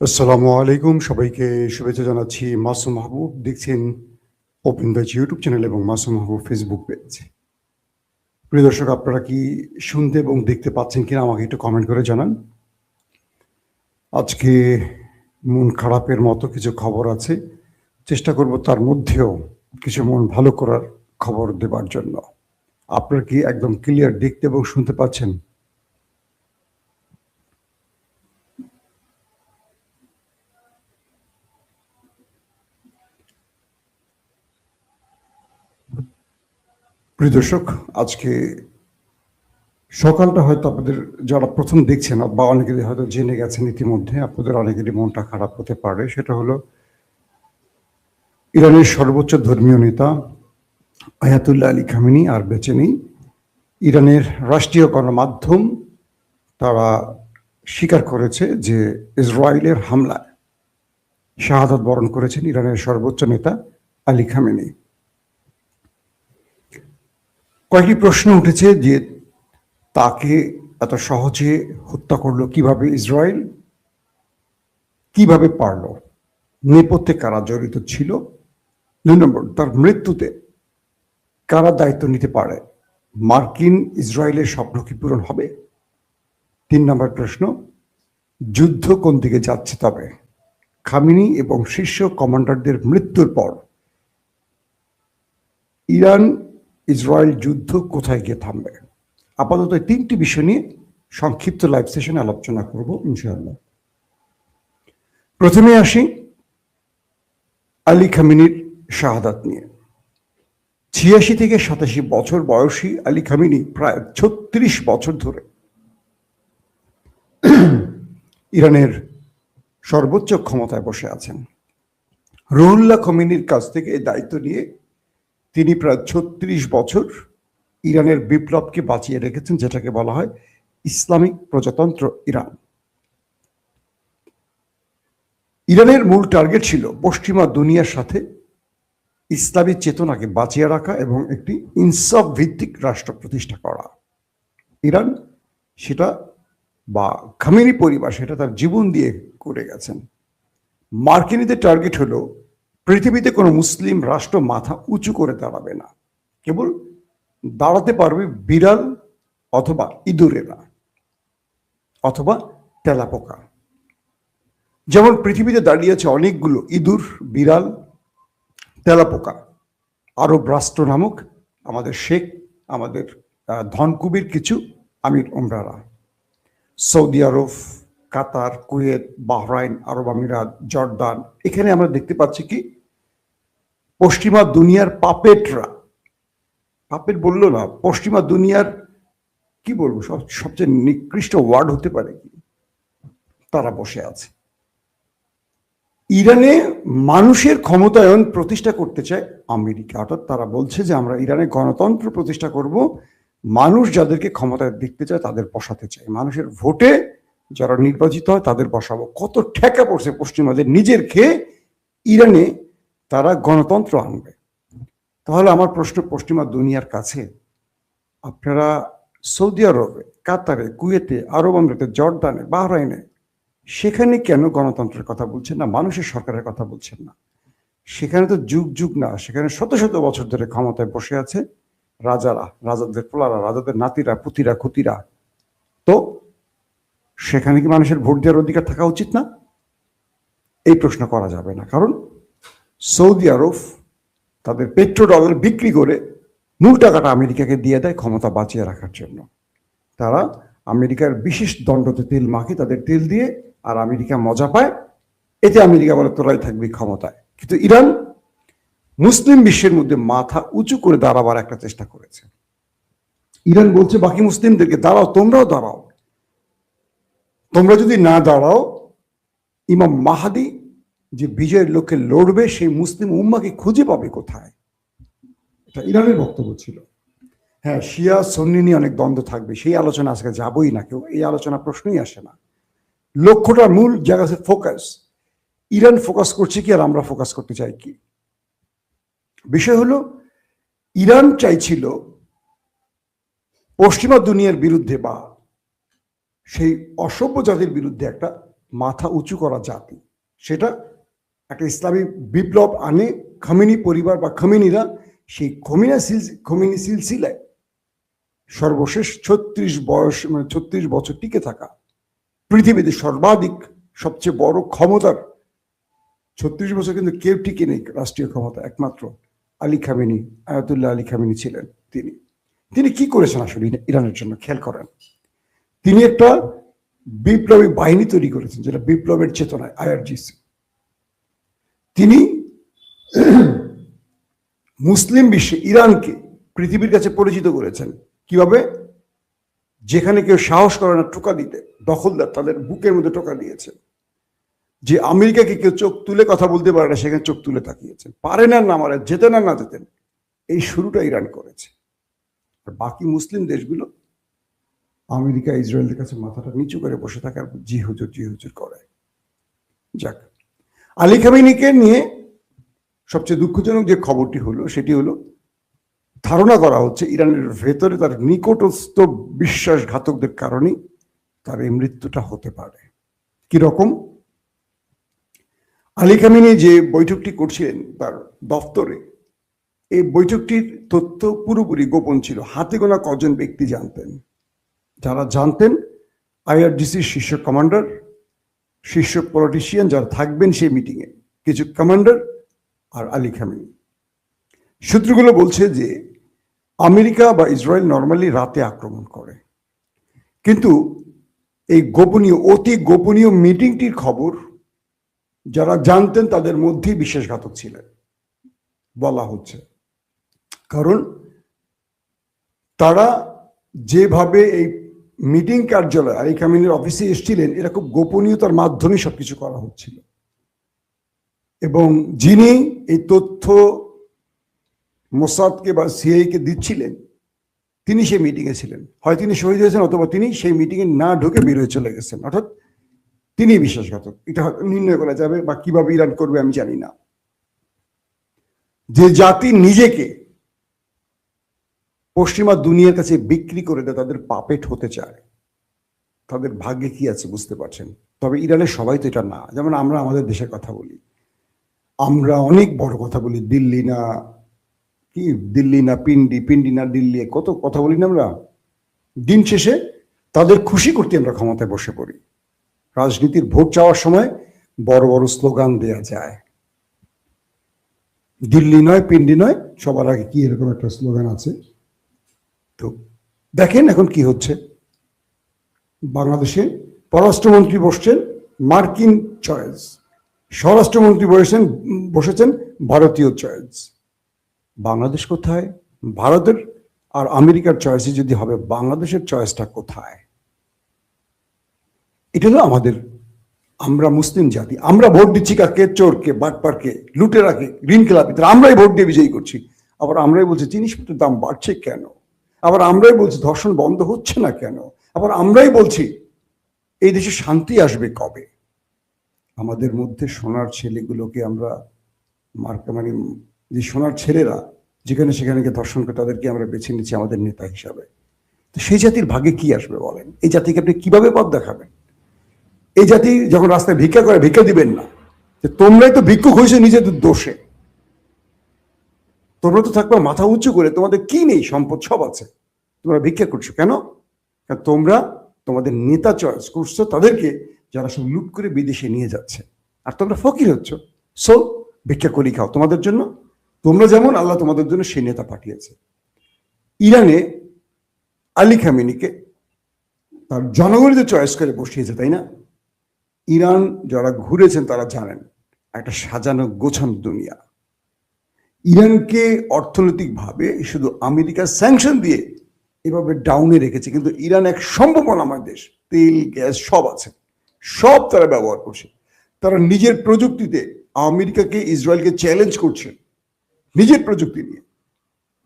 আসসালামু আলাইকুম, সবাইকে শুভেচ্ছা জানাচ্ছি। মাসুম মাহবুব দেখছেন ওপেন দ্য ইউটিউব চ্যানেল এবং মাসুম মাহবুব ফেসবুক পেজ। প্রিয় দর্শক, আপনারা কি শুনতে এবং দেখতে পাচ্ছেন কিনা আমাকে একটু কমেন্ট করে জানান। আজকে মন খারাপের মতো কিছু খবর আছে, চেষ্টা করব তার মধ্যেও কিছু মন ভালো করার খবর দেবার জন্য। আপনারা কি একদম ক্লিয়ার দেখতে এবং শুনতে পাচ্ছেন? প্রিয় দর্শক, আজকে সকালটা হয়তো আপনাদের যারা প্রথম দেখছেন বা অনেকেরই হয়তো জেনে গেছেন ইতিমধ্যে, আপনাদের অনেকেরই মনটা খারাপ হতে পারে। সেটা হলো ইরানের সর্বোচ্চ ধর্মীয় নেতা আয়াতুল্লাহ আলী খামেনি আর বেঁচে নেই। ইরানের রাষ্ট্রীয় গণমাধ্যম তারা স্বীকার করেছে যে ইসরায়েলের হামলায় শাহাদাত বরণ করেছেন ইরানের সর্বোচ্চ নেতা আলী খামেনি। কয়েকটি প্রশ্ন উঠেছে যে তাকে এত সহজে হত্যা করলো কিভাবে ইসরায়েল, কিভাবে পারল, নেপথ্যে কারা জড়িত ছিল, ২ নম্বর তার মৃত্যুতে কারা দায়িত্ব নিতে পারে, মার্কিন ইসরায়েলের স্বপ্ন কি পূরণ হবে, ৩ নম্বর প্রশ্ন যুদ্ধ কোন দিকে যাচ্ছে, তবে খামেনি এবং শীর্ষ কমান্ডারদের মৃত্যুর পর ইরান ইসরায়েল যুদ্ধ কোথায় গিয়ে থামবে। আপাতত এই ৩টি বিষয় নিয়ে সংক্ষিপ্ত লাইভ সেশনে আলোচনা করব ইনশাআল্লাহ। প্রথমে আসি আলী খামেনির শাহাদাত নিয়ে। ৮৬ থেকে ৮৭ বছর বয়সী আলী খামেনি প্রায় ৩৬ বছর ধরে ইরানের সর্বোচ্চ ক্ষমতায় বসে আছেন। রুহুল্লাহ খমেনির কাছ থেকে এই দায়িত্ব নিয়ে তিনি প্রায় ৩৬ বছর ইরানের বিপ্লবকে বাঁচিয়ে রেখেছেন, যেটাকে বলা হয় ইসলামিক প্রজাতন্ত্র ইরান। ইরানের মূল টার্গেট ছিল পশ্চিমা দুনিয়ার সাথে ইসলামী চেতনাকে বাঁচিয়ে রাখা এবং একটি ইনসাফ ভিত্তিক রাষ্ট্র প্রতিষ্ঠা করা। ইরান সেটা, বা খামেনি পরিবার সেটা তার জীবন দিয়ে করে গেছেন। মার্কিনীদের টার্গেট হলো পৃথিবীতে কোনো মুসলিম রাষ্ট্র মাথা উঁচু করে দাঁড়াবে না, কেবল দাঁড়াতে পারবে বিড়াল অথবা ইঁদুরেরা অথবা তেলাপোকা। যেমন পৃথিবীতে দাঁড়িয়ে আছে অনেকগুলো ইঁদুর, বিড়াল, তেলাপোকা। আরব রাষ্ট্র নামক আমাদের শেখ, আমাদের ধনকুবের কিছু আমির ওমরারা, সৌদি আরব, কাতার, কুয়েত, বাহরাইন, আরব আমিরাত, জর্দান, এখানে আমরা দেখতে পাচ্ছি কি পশ্চিমা দুনিয়ার পাপেটরা, পাপেট বললো না, পশ্চিমা দুনিয়ার কি বলবো, সবচেয়ে নিকৃষ্ট ওয়ার্ড হতে পারে কি, তারা বসে আছে। ইরানে মানুষের ক্ষমতায়ন প্রতিষ্ঠা করতে চায় আমেরিকা, অর্থাৎ তারা বলছে যে আমরা ইরানে গণতন্ত্র প্রতিষ্ঠা করব, মানুষ যাদেরকে ক্ষমতায় দেখতে চায় তাদের বসাতে চাই, মানুষের ভোটে যারা নির্বাচিত হয় তাদের বসাবো। কত ঠেকা পড়ছে পশ্চিমাদের নিজের খেয়ে ইরানে তারা গণতন্ত্র আনবে। তাহলে আমার প্রশ্ন পশ্চিমা দুনিয়ার কাছে, আপনারা সৌদি আরবে, কাতারে, কুয়েতে, আরব আমিরাতে, জর্দানে, বাহরাইনে, সেখানে কেন গণতন্ত্রের কথা বলছেন না, মানুষের সরকারের কথা বলছেন না? সেখানে তো যুগ যুগ না, সেখানে শত শত বছর ধরে ক্ষমতায় বসে আছে রাজারা, রাজাদের পোলারা, রাজাদের নাতিরা, পুতিরা, খুতিরা। তো সেখানে কি মানুষের ভোট দেওয়ার অধিকার থাকা উচিত না? এই প্রশ্ন করা যাবে না, কারণ সৌদি আরব তাদের পেট্রোডলার বিক্রি করে মূল টাকাটা আমেরিকাকে দিয়ে দেয় ক্ষমতা বাঁচিয়ে রাখার জন্য। তারা আমেরিকার বিশেষ দণ্ডতে তেল মাখে তাদের তেল দিয়ে, আর আমেরিকা মজা পায়, এতে আমেরিকা বলে তোরাই থাকবি ক্ষমতায়। কিন্তু ইরান মুসলিম বিশ্বের মধ্যে মাথা উঁচু করে দাঁড়াবার একটা চেষ্টা করেছে। ইরান বলছে বাকি মুসলিমদেরকে দাঁড়াও, তোমরাও দাঁড়াও, তোমরা যদি না দাঁড়াও ইমাম মাহাদি যে বিজয়ের লক্ষ্যে লড়বে সেই মুসলিম উম্মাকে খুঁজে পাবে কোথায়? এটা ইরানের বক্তব্য ছিল। হ্যাঁ, শিয়া সুন্নি নিয়ে অনেক দ্বন্দ্ব থাকবে, সেই আলোচনা আজকে যাবই না, কেউ এই আলোচনা প্রশ্নই আসে না। লক্ষ্যটা মূল জায়গা আছে ফোকাস। ইরান ফোকাস করছে কি আর আমরা ফোকাস করতে চাই কি? বিষয় হলো ইরান চাইছিল পশ্চিমা দুনিয়ার বিরুদ্ধে বা সেই অসভ্য জাতির বিরুদ্ধে একটা মাথা উঁচু করা জাতি, সেটা একটা ইসলামী বিপ্লব আনে খমিনি পরিবার বা খমিনিরা, সেই খমিনি সিলসিলায় সর্বশেষ 36 বছর টিকে থাকা পৃথিবীতে সর্বাধিক সবচেয়ে বড় ক্ষমতার 36 বছর কিন্তু কেউ টিকে নেই রাষ্ট্রীয় ক্ষমতা, একমাত্র Ali Khamenei, Ayatollah Ali Khamenei ছিলেন। তিনি কি করেছেন আসলে ইরানের জন্য খেয়াল করেন। তিনি একটা বিপ্লবী বাহিনী তৈরি করেছেন যেটা বিপ্লবের চেতনায়, আইআরজিসি। তিনি মুসলিম বিশ্বে ইরানকে পৃথিবীর কাছে পরিচিত করেছেন কিভাবে, যেখানে কেউ সাহস করে না টোকা দিতে, দখলদার তাদের বুকের মধ্যে টোকা দিয়েছে। যে আমেরিকাকে কেউ চোখ তুলে কথা বলতে পারে না, সেখানে চোখ তুলে তাকিয়েছেন, পারে না না মারে, যেতেন আর না যেতেন, এই শুরুটা ইরান করেছে। আর বাকি মুসলিম দেশগুলো আমেরিকা ইসরায়েলের কাছে মাথাটা নিচু করে বসে থাকে আর জি হুজুর করে। যাক, আলী খামেনিকে নিয়ে সবচেয়ে দুঃখজনক যে খবরটি হলো সেটি হলো, ধারণা করা হচ্ছে ইরানের ভেতরে তার নিকটস্থ বিশ্বাসঘাতকদের কারণে তার এই মৃত্যুটা হতে পারে। কিরকম? আলী খামেনি যে বৈঠকটি করছিলেন তার দফতরে, এই বৈঠকটির তথ্য পুরোপুরি গোপন ছিল, হাতে গোনা কজন ব্যক্তি জানতেন। যারা জানতেন আইআরজিসির শীর্ষ কমান্ডার, শীর্ষ পলিটিশিয়ান যারা থাকবেন সেই মিটিংয়ে, কিছু কমান্ডার আর আলী খামেনি। সূত্রগুলো বলছে যে আমেরিকা বা ইসরায়েল নর্মালি রাতে আক্রমণ করে, কিন্তু এই গোপনীয়, অতি গোপনীয় মিটিংটির খবর যারা জানতেন তাদের মধ্যেই বিশ্বাসঘাতক ছিলেন বলা হচ্ছে। কারণ তারা যেভাবে এই মিটিং কার্যালয় আলী খামেনির অফিসে এসেছিলেন, এটা খুব গোপনীয়তার মাধ্যমে সবকিছু করা হচ্ছিল, এবং যিনি এই তথ্য মোসাদকে বা সিআইকে দিচ্ছিলেন তিনি সেই মিটিংয়ে ছিলেন। হয় তিনি শহীদ হয়েছেন অথবা তিনি সেই মিটিংয়ে না ঢুকে বের হয়ে চলে গেছেন, অর্থাৎ তিনি বিশ্বাসঘাতক। এটা নির্ণয় করা যাবে, বা কিভাবে ইরান করবে আমি জানি না। যে জাতি নিজেকে পশ্চিমা দুনিয়ার কাছে বিক্রি করে দেয়, তাদের পাপেট হতে চায়, তাদের ভাগ্যে কি আছে বুঝতে পারছেন। তবে ইরানের সবাই তো এটা না। যেমন আমরা আমাদের দেশের কথা বলি, আমরা অনেক বড় কথা বলি, দিল্লি না পিন্ডি, পিন্ডি না দিল্লি, কত কথা বলি না আমরা। দিন শেষে তাদের খুশি করতে আমরা ক্ষমতায় বসে পড়ি। রাজনীতির ভোট চাওয়ার সময় বড় বড় স্লোগান দেয়া যায়, দিল্লি নয় পিন্ডি নয়, সবার আগে কি এরকম একটা স্লোগান আছে। তো দেখেন এখন কি হচ্ছে। বাংলাদেশে পররাষ্ট্রমন্ত্রী বসছেন মার্কিন চয়েস, স্বরাষ্ট্রমন্ত্রী বসেছেন ভারতীয় চয়েস। বাংলাদেশ কোথায়? ভারতের আর আমেরিকার চয়েসে যদি হবে, বাংলাদেশের চয়েসটা কোথায়? এটা হলো আমাদের, আমরা মুসলিম জাতি, আমরা ভোট দিচ্ছি কাকে? চোরকে, বাটপারকে, লুটেরাকে, ঋণ খেলাপিদের, আমরাই ভোট দিয়ে বিজয়ী করছি। আবার আমরাই বলছি জিনিসপত্রের দাম বাড়ছে কেন, আবার আমরাই বলছি ধর্ষণ বন্ধ হচ্ছে না কেন, আবার আমরাই বলছি এই দেশে শান্তি আসবে কবে। আমাদের মধ্যে সোনার ছেলেগুলোকে আমরা মানে যে সোনার ছেলেরা যেখানে সেখানে ধর্ষণ করে তাদেরকে আমরা বেছে নিচ্ছি আমাদের নেতা হিসাবে। তো সেই জাতির ভাগ্যে কি আসবে বলেন? এই জাতিকে আপনি কিভাবে পথ দেখাবেন? এই জাতি যখন রাস্তায় ভিক্ষা করে, ভিক্ষা দিবেন না যে তোমরাই তো ভিক্ষুক হয়েছে নিজেদের দোষে, তোমরা তো থাকবা মাথা উঁচু করে, তোমাদের কি নেই, সম্পদ সব আছে, তোমরা ভিক্ষা করছো কেন? তোমরা তোমাদের নেতা চয়েস করছো তাদেরকে যারা সব লুট করে বিদেশে নিয়ে যাচ্ছে, আর তোমরা ফকির হচ্ছ। সো ভিক্ষা করি খাও তোমাদের জন্য, তোমরা যেমন আল্লাহ তোমাদের জন্য সেই নেতা পাঠিয়েছে। ইরানে আলী খামেনিকে তার জনগণই চয়েস করে বসিয়েছে, তাই না? ইরান যারা ঘুরেছেন তারা জানেন একটা সাজানো গোছানো দুনিয়া। ইরানকে অর্থনৈতিকভাবে শুধু আমেরিকার স্যাংশন দিয়ে এভাবে ডাউনে রেখেছে, কিন্তু ইরান এক সম্ভাবনাময় দেশ, তেল গ্যাস সব আছে, সব তারা ব্যবহার করছে। তারা নিজের প্রযুক্তিতে আমেরিকাকে, ইসরায়েলকে চ্যালেঞ্জ করছে নিজের প্রযুক্তি নিয়ে,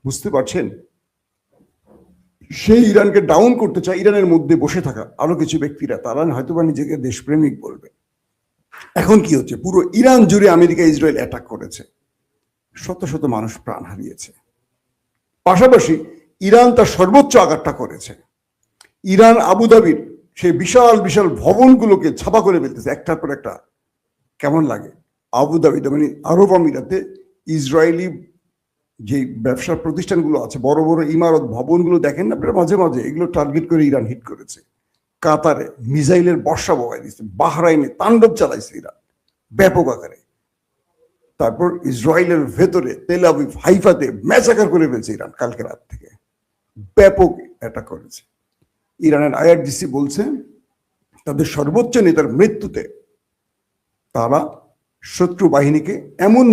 বুঝতে পারছেন? সেই ইরানকে ডাউন করতে চায় ইরানের মধ্যে বসে থাকা আরো কিছু ব্যক্তিরা, তারা হয়তোবা নিজেকে দেশপ্রেমিক বলবে। এখন কি হচ্ছে, পুরো ইরান জুড়ে আমেরিকা ইসরায়েল অ্যাটাক করেছে, শত শত মানুষ প্রাণ হারিয়েছে। পাশাপাশি ইরান তার সর্বোচ্চ আঘাতটা করেছে। ইরান আবুধাবির সেই বিশাল বিশাল ভবনগুলোকে ছাপা করে ফেলতেছে একটার পর একটা। কেমন লাগে? আবুধাবিতে মানে আরব আমিরাতে ইসরায়েলি যে ব্যবসা প্রতিষ্ঠানগুলো আছে, বড় বড় ইমারত ভবনগুলো দেখেন না আপনারা মাঝে মাঝে, এগুলো টার্গেট করে ইরান হিট করেছে। কাতারে মিসাইলের বর্ষা বগাই দিচ্ছে, বাহরাইনে তাণ্ডব চালাইছে ইরান ব্যাপক আকারে। তারপর ইসরায়েলের ভেতরে তেল আবিব হাইফাতে ম্যাসাকার করে ফেলছে ইরান কালকে রাত থেকে, ব্যাপক অ্যাটাক করেছে। ইরানের আইআরজিসি বলছে তাদের সর্বোচ্চ নেতার মৃত্যুতে তারা শত্রু বাহিনীকে এমন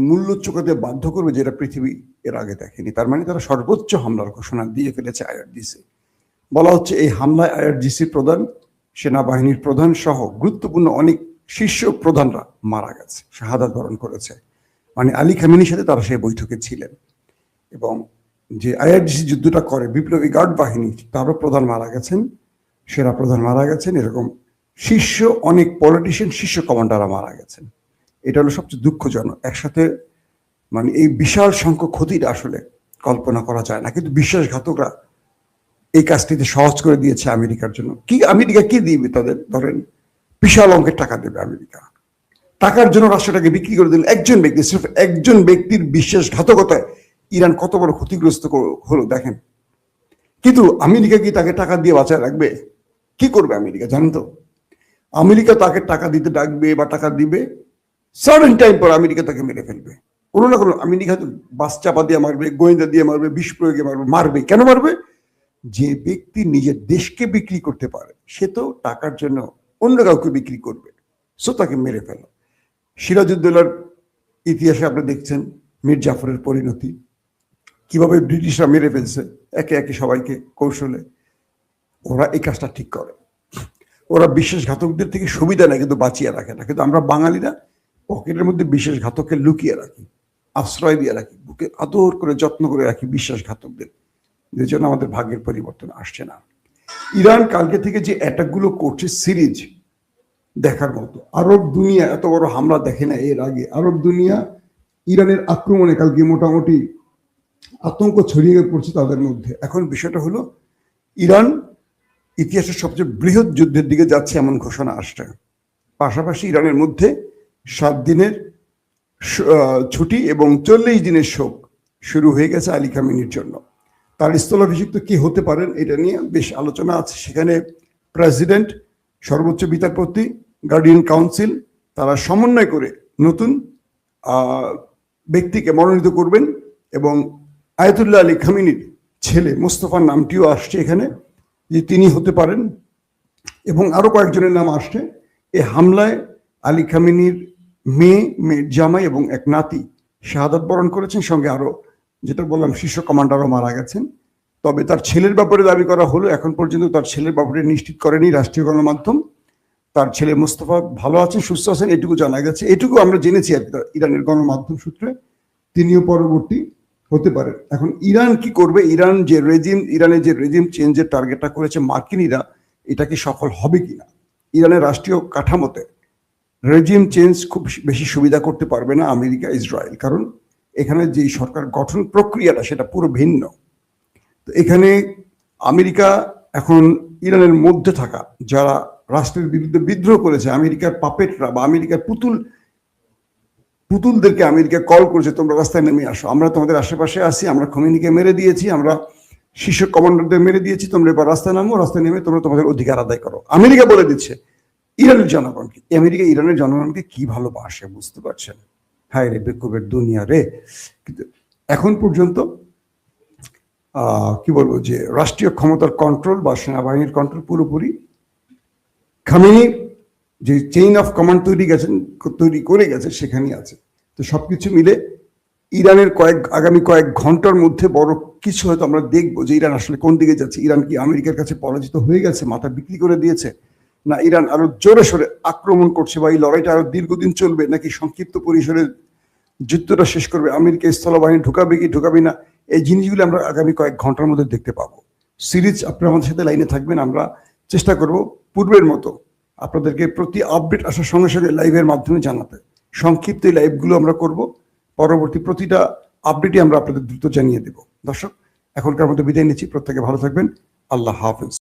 মূল্য চোকাতে বাধ্য করবে যেটা পৃথিবী এর আগে দেখেনি। তার মানে তারা সর্বোচ্চ হামলার ঘোষণা দিয়ে ফেলেছে আইআরজিসি। বলা হচ্ছে এই হামলায় আইআরজিসি প্রধান, সেনাবাহিনীর প্রধান সহ গুরুত্বপূর্ণ অনেক শীর্ষ প্রধানরা মারা গেছে, শাহাদাত বরণ করেছে। মানে আলী খামেনির সাথে তারা সেই বৈঠকে ছিলেন। এবং যে আইআরজিসি যুদ্ধটা করে বিপ্লবী গার্ড বাহিনী, তারও প্রধান মারা গেছেন, সেনা প্রধান মারা গেছেন, এরকম শীর্ষ অনেক পলিটিশিয়ান, শীর্ষ কমান্ডাররা মারা গেছেন। এটা হলো সবচেয়ে দুঃখজনক। একসাথে মানে এই বিশাল সংখ্যক ক্ষতিটা আসলে কল্পনা করা যায় না। কিন্তু বিশ্বাসঘাতকরা এই কাজটিতে সহজ করে দিয়েছে আমেরিকার জন্য। কি আমেরিকা কি দিবে তাদের? ধরেন বিশাল অঙ্কের টাকা দেবে আমেরিকা, টাকার জন্য রাষ্ট্রটাকে বিক্রি করে দিল একজন ব্যক্তি। সির্ফ একজন ব্যক্তির বিশ্বাসঘাতকতায় ইরান কত বড় ক্ষতিগ্রস্ত হলো দেখেন। কিন্তু আমেরিকা কি তাকে টাকা দিয়ে বাঁচায় রাখবে? কি করবে আমেরিকা জানেন তো? আমেরিকা তাকে টাকা দিতে ডাকবে বা টাকা দিবে, সার্টেন টাইম পর আমেরিকা তাকে মেরে ফেলবে। কোনো না কোনো আমেরিকা হয়তো বাস চাপা দিয়ে মারবে, গোয়েন্দা দিয়ে মারবে, বিষ প্রয়োগে মারবে। কেন মারবে? যে ব্যক্তি নিজের দেশকে বিক্রি করতে পারে সে তো টাকার জন্য অন্য কাউকে বিক্রি করবে, সো তাকে মেরে ফেল। সিরাজউদ্দৌলার ইতিহাসে আপনি দেখছেন মীর জাফরের পরিণতি, কিভাবে ব্রিটিশরা মেরে ফেলছে একে একে সবাইকে কৌশলে। ওরা এই কাজটা ঠিক করে, ওরা বিশ্বাসঘাতকদের থেকে সুবিধা নেয় কিন্তু বাঁচিয়ে রাখে না। কিন্তু আমরা বাঙালিরা পকেটের মধ্যে বিশ্বাসঘাতককে লুকিয়ে রাখি, আশ্রয় দিয়ে রাখি, বুকে আদর করে যত্ন করে রাখি বিশ্বাসঘাতকদের, যে জন্য আমাদের ভাগ্যের পরিবর্তন আসছে না। ইরান কালকে থেকে যে অ্যাটাকগুলো করছে সিরিজ দেখার মতো। আরব দুনিয়া এত বড় হামলা দেখে না এর আগে। আরব দুনিয়া ইরানের আক্রমণে কালকে মোটামুটি আতঙ্ক ছড়িয়ে পড়ছে তাদের মধ্যে। এখন বিষয়টা হলো ইরান ইতিহাসের সবচেয়ে বৃহৎ যুদ্ধের দিকে যাচ্ছে এমন ঘোষণা আসছে। পাশাপাশি ইরানের মধ্যে 7 দিনের ছুটি এবং 40 দিনের শোক শুরু হয়ে গেছে আলী খামেনির জন্য। তার স্থলাভিষিক্ত কে হতে পারেন এটা নিয়ে বেশ আলোচনা আছে। সেখানে প্রেসিডেন্ট, সর্বোচ্চ বিচারপতি, গার্ডিয়ান কাউন্সিল তারা সমন্বয় করে নতুন ব্যক্তিকে মনোনীত করবেন। এবং আয়াতুল্লাহ আলী খামেনির ছেলে মোস্তফার নামটিও আসছে এখানে, যে তিনি হতে পারেন। এবং আরো কয়েকজনের নাম আসছে। এই হামলায় আলী খামেনির মেয়ের জামাই এবং এক নাতি শাহাদাত বরণ করেছেন, সঙ্গে আরো যেটা বললাম শীর্ষ কমান্ডারও মারা গেছেন। তবে তার ছেলের ব্যাপারে দাবি করা হলো, এখন পর্যন্ত তার ছেলের ব্যাপারে নিশ্চিত করেনি রাষ্ট্রীয় গণমাধ্যম। তার ছেলে মোস্তফা ভালো আছেন, সুস্থ আছেন, এটুকু জানা গেছে, এটুকু আমরা জেনেছি আর ইরানের গণমাধ্যম সূত্রে। তিনিও পরবর্তী হতে পারে। এখন ইরান কি করবে? ইরানের যে রেজিম চেঞ্জের টার্গেটটা করেছে মার্কিনীরা, এটা কি সফল হবে কিনা? ইরানের রাষ্ট্রীয় কাঠামোতে রেজিম চেঞ্জ খুব বেশি সুবিধা করতে পারবে না আমেরিকা, ইসরায়েল, কারণ এখানে যে সরকার গঠন প্রক্রিয়াটা সেটা পুরো ভিন্ন। তো এখানে আমেরিকা এখন ইরানের মধ্যে থাকা যারা রাষ্ট্রের বিরুদ্ধে বিদ্রোহ করেছে, আমেরিকার পাপেটরা বা আমেরিকার পুতুলদেরকে আমেরিকা কল করেছে, তোমরা রাস্তায় নেমে আসো, আমরা তোমাদের আশেপাশে আছি, আমরা খোমেনিকে মেরে দিয়েছি, আমরা শীর্ষ কমান্ডারদের মেরে দিয়েছি, তোমরা এবার রাস্তায় নামো, রাস্তায় নেমে তোমরা তোমাদের অধিকার আদায় করো। আমেরিকা বলে দিচ্ছে ইরানের জনগণকে। আমেরিকা ইরানের জনগণকে কি ভালোবাসে বুঝতে পারছেন? হায় রে বেকুবের দুনিয়া রে। কিন্তু এখন পর্যন্ত কি বলবো, যে রাষ্ট্রীয় ক্ষমতার কন্ট্রোল বা সেনাবাহিনীর কন্ট্রোল পুরোপুরি খামেনি যে চেইন অফ কমান্ড তৈরি করে গেছে সেখানেই আছে। তো সবকিছু মিলে ইরানের আগামী কয়েক ঘন্টার মধ্যে বড় কিছু হয়তো আমরা দেখবো, যে ইরান আসলে কোন দিকে যাচ্ছে। ইরান কি আমেরিকার কাছে পরাজিত হয়ে গেছে, মাথা বিক্রি করে দিয়েছে, না ইরান আরো জোরে সোরে আক্রমণ করছে, বা এই লড়াইটা আরো দীর্ঘদিন চলবে, নাকি সংক্ষিপ্ত পরিসরে যুদ্ধটা শেষ করবে, আমেরিকা স্থলবাহিনী ঢুকাবে কি ঢুকাবে না, এই জিনিসগুলো আমরা আগামী কয়েক ঘন্টার মধ্যে দেখতে পাবো। সিরিজ আপনারা আমাদের সাথে লাইনে থাকবেন, আমরা চেষ্টা করব পূর্বের মতো আপনাদেরকে প্রতি আপডেট আসার সঙ্গে সঙ্গে লাইভের মাধ্যমে জানাতে। সংক্ষিপ্ত এই লাইভগুলো আমরা করব, পরবর্তী প্রতিটা আপডেটই আমরা আপনাদের দ্রুত জানিয়ে দেব। দর্শক, এখনকার মতো বিদায় নিচ্ছি, প্রত্যেকে ভালো থাকবেন, আল্লাহ হাফেজ।